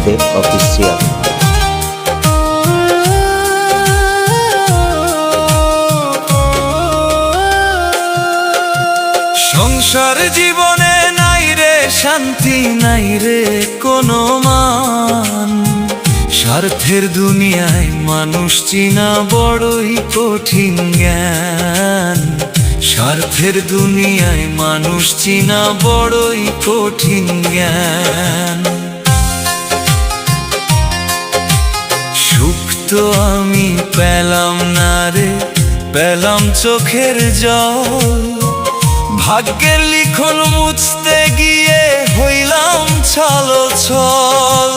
Sudeb official. সংসার জীবনে নাই রে শান্তি, নাই রে কোনো মান। স্বার্থের দুনিয়ায় মানুষ চিনা বড়ই কঠিন জ্ঞান। স্বার্থের দুনিয়ায় মানুষ চিনা বড়ই কঠিন জ্ঞান। সুখ তো আমি পেলাম না রে, পেলাম চোখের জল। ভাগ্যের লিখন মুছতে গিয়ে হইলাম ছলছল।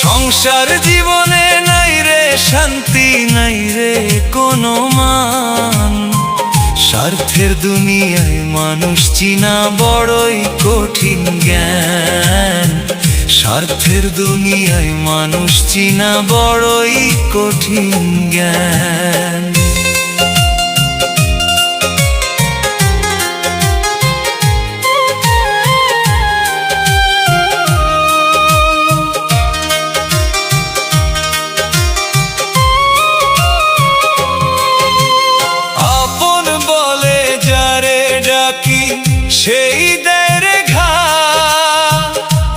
সংসার জীবনে নাই রে শান্তি, নাই রে কোনো মান। স্বার্থের দুনিয়ায় মানুষ চিনা বড়ই কঠিন জ্ঞান। স্বার্থের দুনিয়ায় মানুষ চিনা বড়ই কঠিন জ্ঞান। সেই দেয় রে ঘা,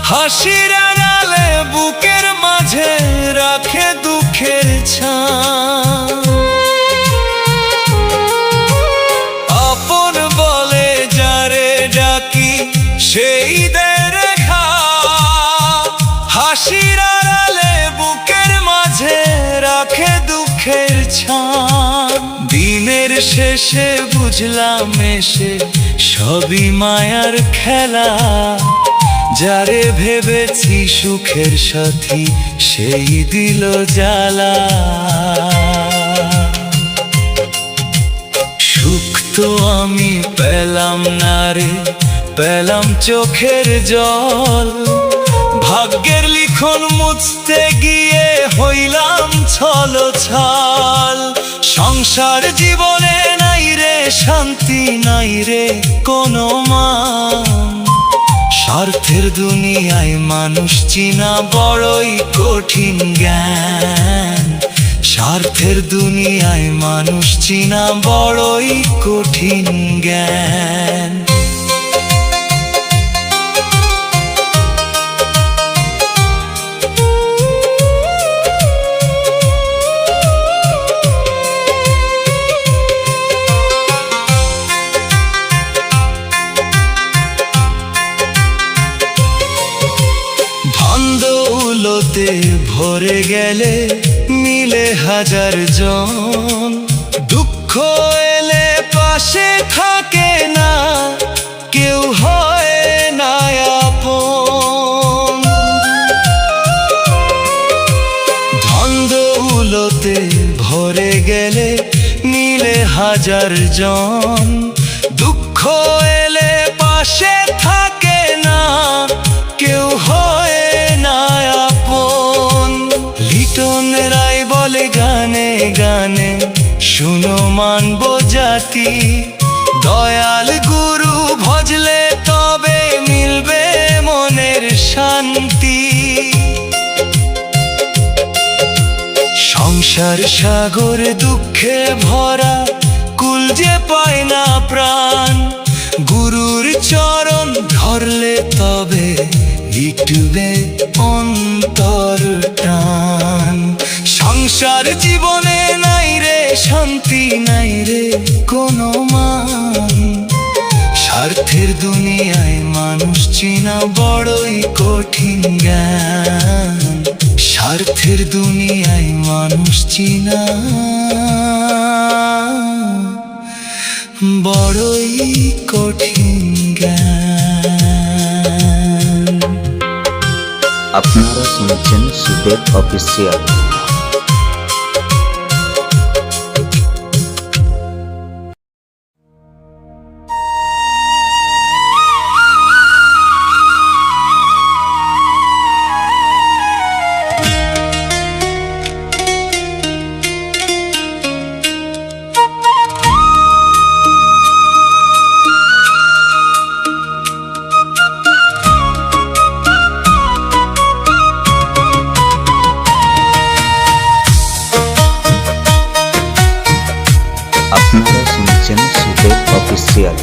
হাসির আড়ালে বুকের মাঝে রাখে দুঃখের ছাপ। আপন বলে যারে ডাকি সেই দেয় রে ঘা, হাসির আড়ালে বুকের মাঝে রাখে দুঃখের ছাপ। দিনের শেষে বুঝলাম এসে সবই মায়ার খেলা। যারে ভেবেছি সুখের সাথী সেই দিল জ্বালা। সুখ তো আমি পেলাম না রে, পেলাম চোখের জল। ভাগ্যের লিখন মুছতে গিয়ে হইলাম ছলছল। সংসার জীবনে নাই রে শান্তি, নাই রে কোনো মান। স্বার্থের দুনিয়ায় মানুষ চিনা বড়ই কঠিন জ্ঞান। স্বার্থের দুনিয়ায় মানুষ চিনা বড়ই কঠিন জ্ঞান। দৌলতে ভরে গেলে মিলে হাজার জন। দুঃখ এলে পাশে থাকে না, কেউ হয় না আপন। ধন দৌলতে ভরে গেলে মিলে হাজার জন। দুঃখ এলে পাশে থাকে না, কেউ হয় না আপন। লিটন রায় বলে গানে গানে শুনো মানব জাতি। দয়াল গুরু ভজলে তবে মিলবে মনের শান্তি। সংসার সাগর দুঃখে ভরা, কুল যে পায় না প্রাণ। গুরুর চরণ ধরলে তবে লিটবে অন্তর টান। সংসার জীবনে নাই রে শান্তি, নাই রে কোনো মান। স্বার্থের দুনিয়ায় মানুষ চিনা বড়ই কঠিন জ্ঞান। স্বার্থের দুনিয়ায় মানুষ চিনা বড়ই কঠিন জ্ঞান। আপনারা শুনছেন সুদেব অফিসিয়াল। অফিসিয়াল।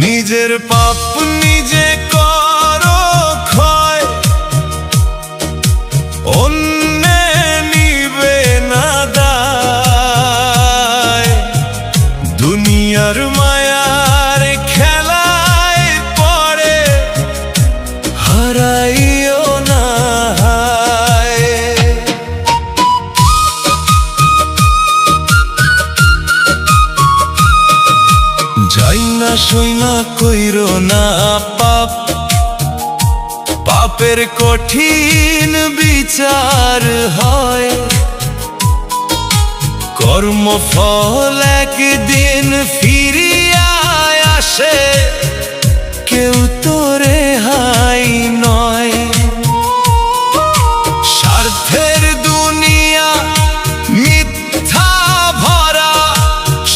নিজের পাপ নিজে করো ক্ষয়, অন্যে নিবে না দায়। দুনিয়ার মায়ার খেলায় পড়ে হারাইও না হায়। যাই না সই না কইরো না পাপ, পাপের কঠিন বিচার হয়। কর্মফল একদিন ফিরিয়া আসে, কেউ তো রেহাই নয়। স্বার্থের দুনিয়া মিথ্যা ভরা,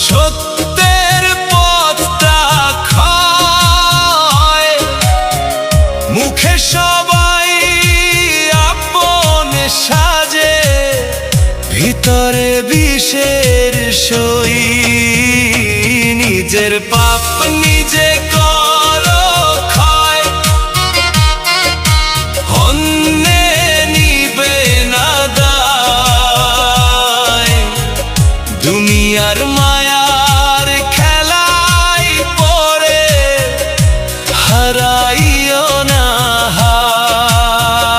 সত্যের পথটা ক্ষয়। মুখে সবাই আপন সাজে, ভিতরে বিষের সই। নিজের পাপ নিজে করো ক্ষয়, অন্যে নিবে না দায়। দুনিয়ার মায়ার খেলায় পড়ে হারাইও না হায়।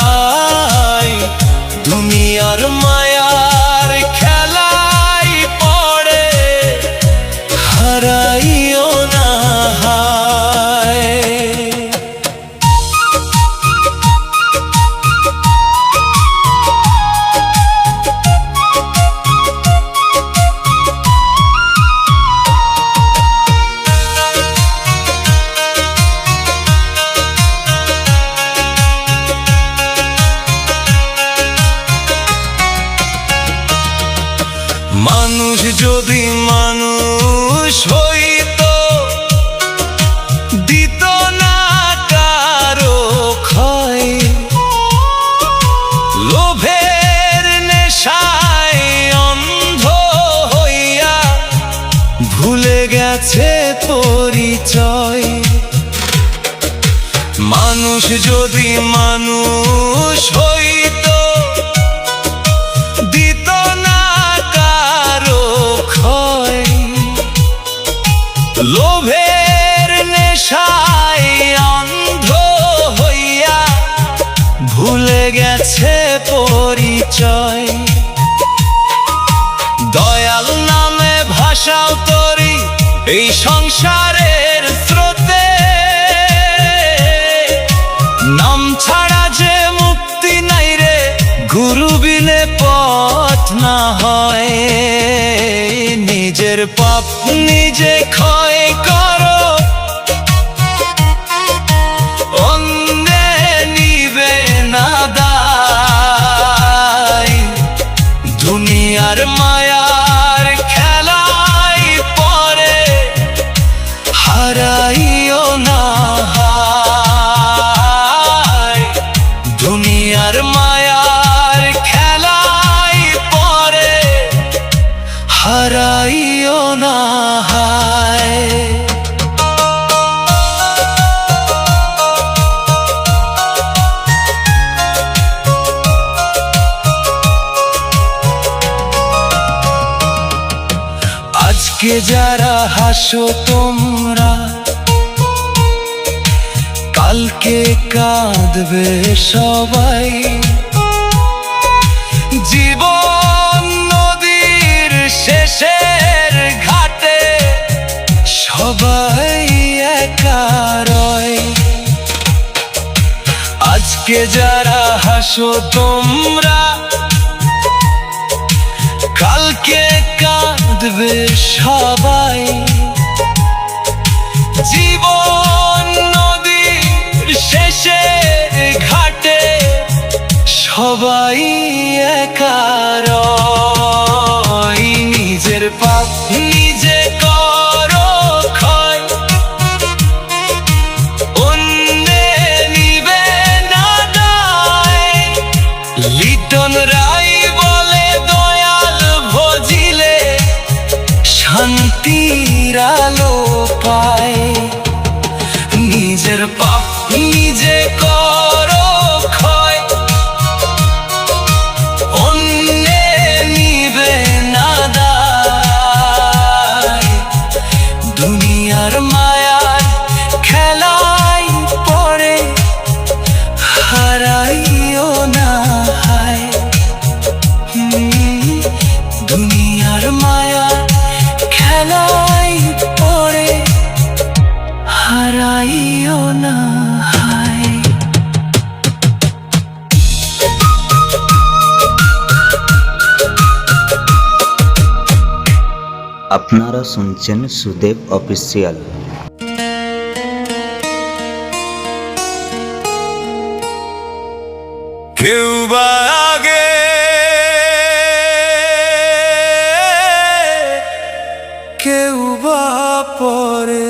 দুনিয়ার মায়ার খেলায় পড়ে হারাইও না হায়। মানুষ যদি মানুষ হইতো, দিত না কারো ক্ষয়। লোভের নেশায় অন্ধ হইয়া ভুলে গেছে পরিচয়। মানুষ যদি মানুষ হইতো, দিত না কারো ক্ষয়। লোভের নেশায় অন্ধ হইয়া ভুলে গেছে পরিচয়। দয়াল নামে ভাষাও তরি এই সংসারের স্রোতে, নাম ছাড়া যে মুক্তি নাই রে, গুরু বিনে পথ না হয়। নিজের পাপ নিজে ক্ষয় করো, অন্যে নিবে না দায়। দুনিয়ার মায়ার খেলায় পড়ে হারাইও না হায়। দুনিয়ার মায়ার খেলায় পড়ে হারাইও না হায়। আজকে যারা হাসো তোমরা, কালকে কাঁদবে সবাই। জীবন নদীর শেষের ঘাটে সবাই একা রয়। আজকে যারা হাসো তোমরা, কালকে কাঁদবে সবাই। জীবন নদীর শেষের ঘাটে সবাই একা রয়। নিজের পাপ নিজে করো ক্ষয়, অন্যে নিবে না দায়। লিটন রায় বলে দয়াল ভজিলে আপনারা শুনছেন সুদেব অফিসিয়াল। কেউ বা আগে, কেউ বা পরে,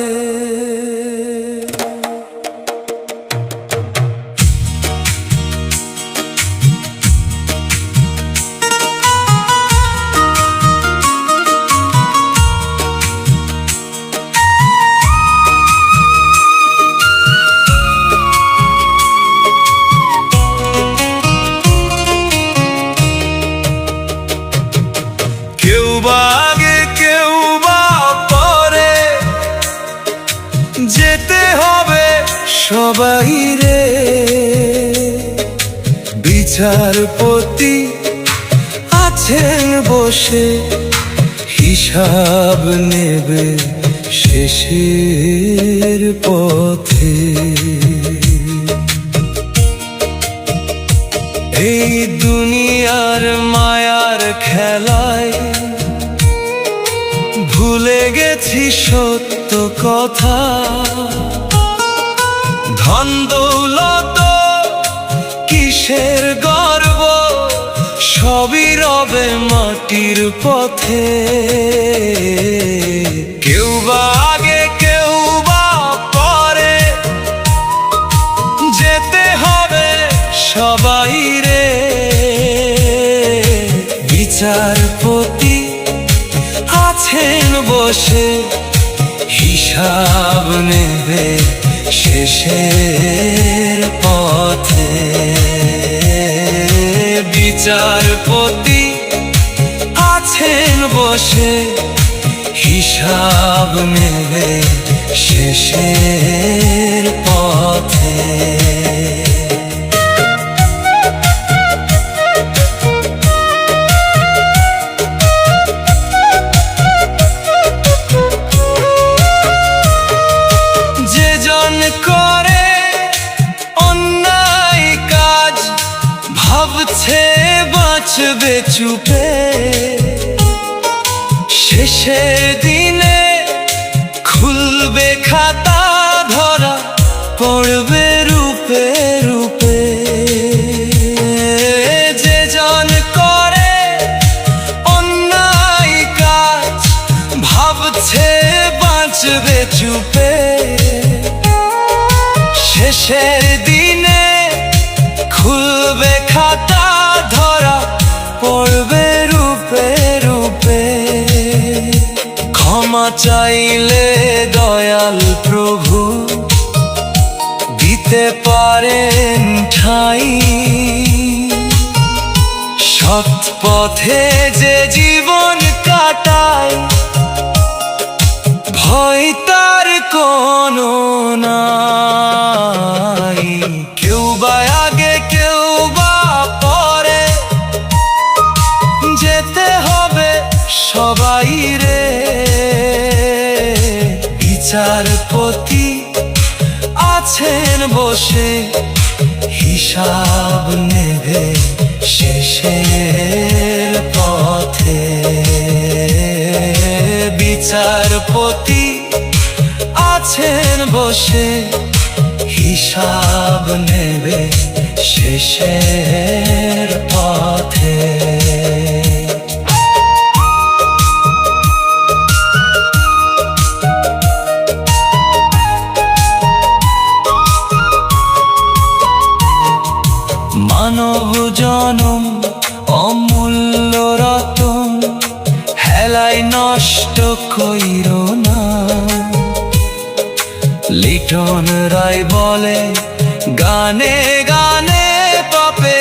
কেউ বা আগে কেউ বা পরে, যেতে হবে সবাই রে। বিচারপতি আছেন বসে, হিসাব নেবে শেষের পথে। এই দুনিয়ার মায়ার খেলায় ভুলে গেছি সত্য কথা। ধন দৌলত কিসের গর্ব, সবই রবে মাটির পথে। কেউ বা আগে কেউ বা পরে, যেতে হবে সবাই রে। বিচারপতি আছেন বসে, হিসাব নেবে শেষের পথে। বিচারপতি আছেন বসে, হিসাব নেবে শেষের পথে। করে অন্যায় কাজ, ভাবছে বাঁচবে চুপে। শেষের দিনে খুলবে খাতা, ধরা পড়বে রূপে রূপে। যে জন করে অন্যায় কাজ, ভাবছে বাঁচবে চুপে। শেষের দিনে খুলবে খাতা, ধরা পড়বে রূপে রূপে। ক্ষমা চাইলে দয়াল প্রভু দিতে পারেন ঠাঁই। সৎ পথে যে জীবন কাটায়, ভয় তার কোনো নাই। কেউ বা আগে কেউ বা পরে, যেতে হবে সবাই রে। বিচারপতি আছেন বসে, হিসাব নেবে শেষের পথে। বিচারপতি আছেন বসে, হিসাব নেবে শেষের পথে। মানব জনম অমূল্য রতন, হেলায় নষ্ট কইরো না। লিটন রায় বলে গানে গানে, পাপে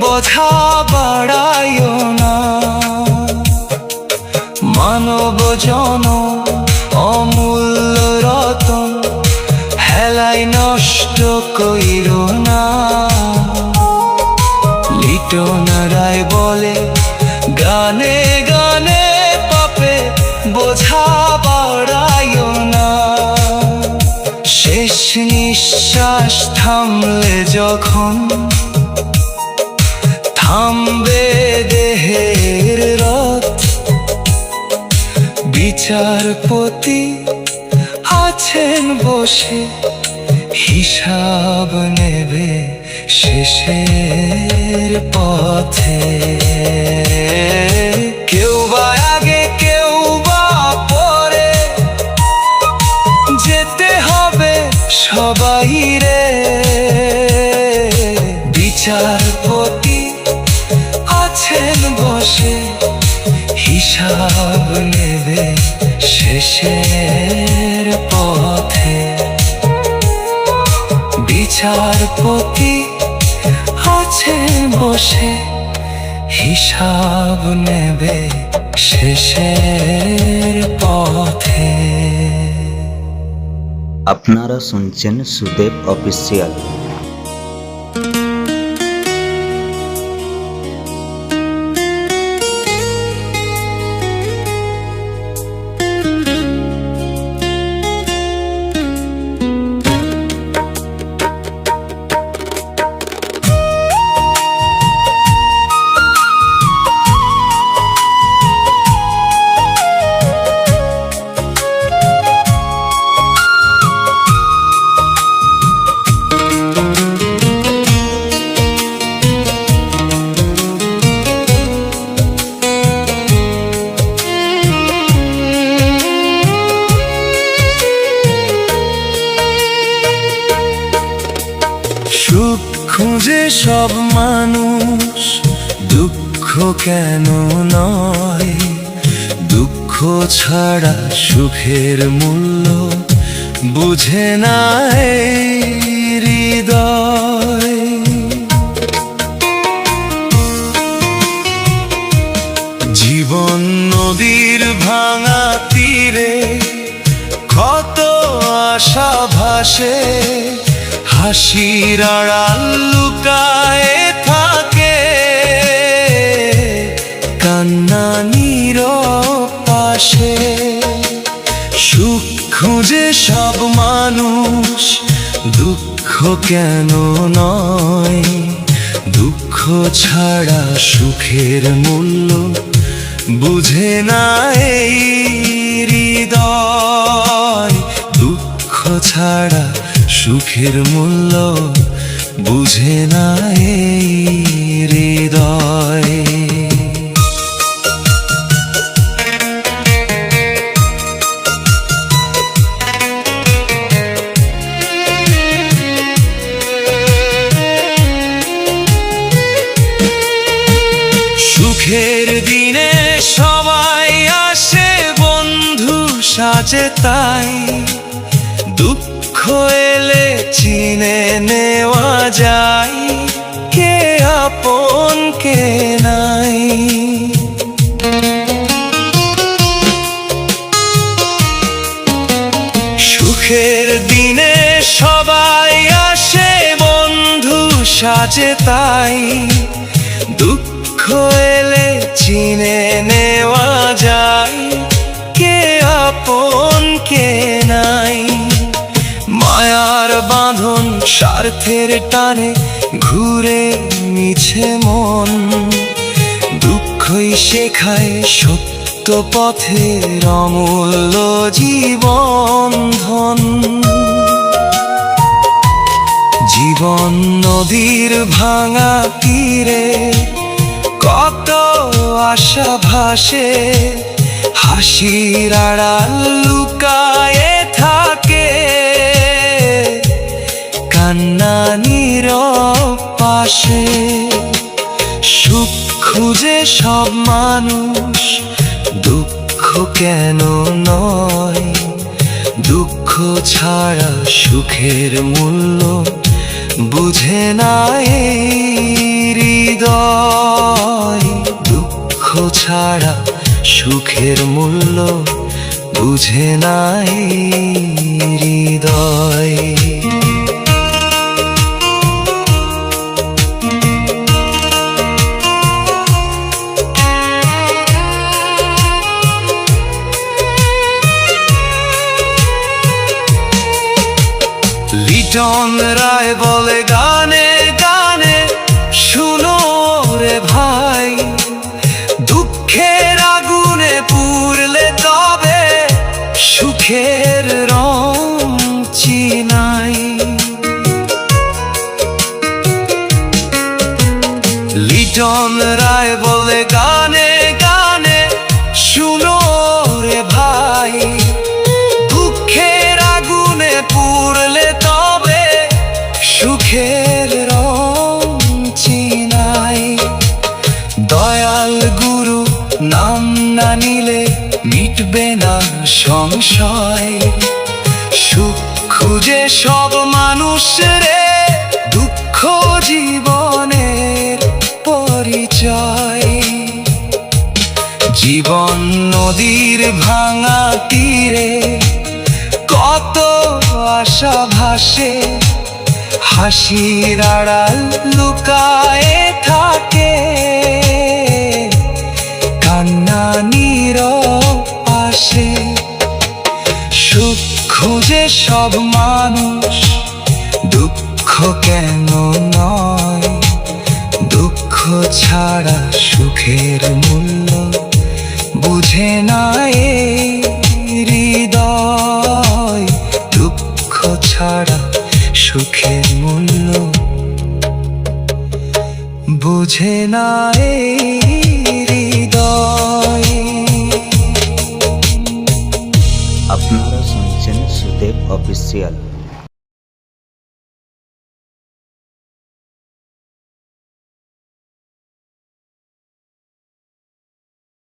বোঝা বাড়াইও না। মানব জনম অমূল্য রতন, হেলায় নষ্ট কইরো না। লিটন রায় বলে গানে গানে, পাপে বোঝা বাড়াইও না। শেষ নিঃশ্বাস থামলে যখন, থামবে দেহের রথ। বিচারপতি আছেন বসে, হিসাব নেবে শেষের পথে। কেউ বা আগে কেউ বা পরে, যেতে হবে সবাই রে। বিচারপতি আছেন বসে, হিসাব নেবে শেষের পথে। বিচারপতি আছেন বসে, হিসাব নেবে শেষের পথে। আপনারা শুনছেন সুদেব অফিসিয়াল। সুখ খুঁজে সব মানুষ, দুঃখ কেন নয়? দুঃখ ছাড়া সুখের মূল্য বুঝে না এই হৃদয়। জীবন নদীর ভাঙা তীরে, কত আশা ভাসে, হাসির আড়াল লুকায়ে থাকে, কান্না নীরব পাশে। সুখ খুঁজে সব মানুষ, দুঃখ কেন নয়? দুঃখ ছাড়া সুখের মূল্য বুঝে না এই হৃদয়। দুঃখ ছাড়া সুখের মূল্য বুঝে না এই হৃদয়। সুখের দিনে সবাই আসে বন্ধু সাজে, তাই দুঃখ এলে চিনে নেওয়া যায় কে আপন কে নাই। সুখের দিনে সবাই আসে বন্ধু সাজে, তাই দুঃখ এলে চিনে নেওয়া যায় কে আপন কে নাই। মায়ার বাঁধন স্বার্থের টানে ঘুরে মিছে মন, দুঃখই শেখায় সত্য পথের অমূল্য জীবন ধন। জীবন নদীর ভাঙা তীরে, কত আশা ভাসে, হাসির আড়াল লুকায়ে থাকে, কান্না নীরব পাশে। সুখ খুঁজে সব মানুষ, দুঃখ কেন নয়? দুঃখ ছাড়া সুখের মূল্য বুঝে না এই হৃদয়। দুঃখ ছাড়া সুখের মূল্য বুঝে না এই হৃদয়। লিটন রায় বলে গানে গানে, শুনো রে ভাই, দুঃখের আগুনে পুড়লে তবে লিটন রায় বলে গানে গানে, শুনো রে ভাই, দুঃখের আগুনে পুড়লে তবে সুখের রং চিনাই। দয়াল গুরু নাম না নিলে মিটবে না সংশয়, সুখ খুঁজে সব মানুষ রে দুঃখ জীবনের পরিচয়। জীবন নদীর ভাঙা তীরে কত আশা ভাসে, হাসির আড়াল লুকায়ে থাকে কান্না নীরব আসে। সুখ খুঁজে সব মানুষ দুঃখ কেন নয়, দুঃখ ছাড়া সুখের মূল্য বুঝে না এই হৃদয়, দুঃখ ছাড়া সুখের মূল্য বুঝে না এই হৃদয়। আপনারা শুনছেন সুদেব অফিসিয়াল।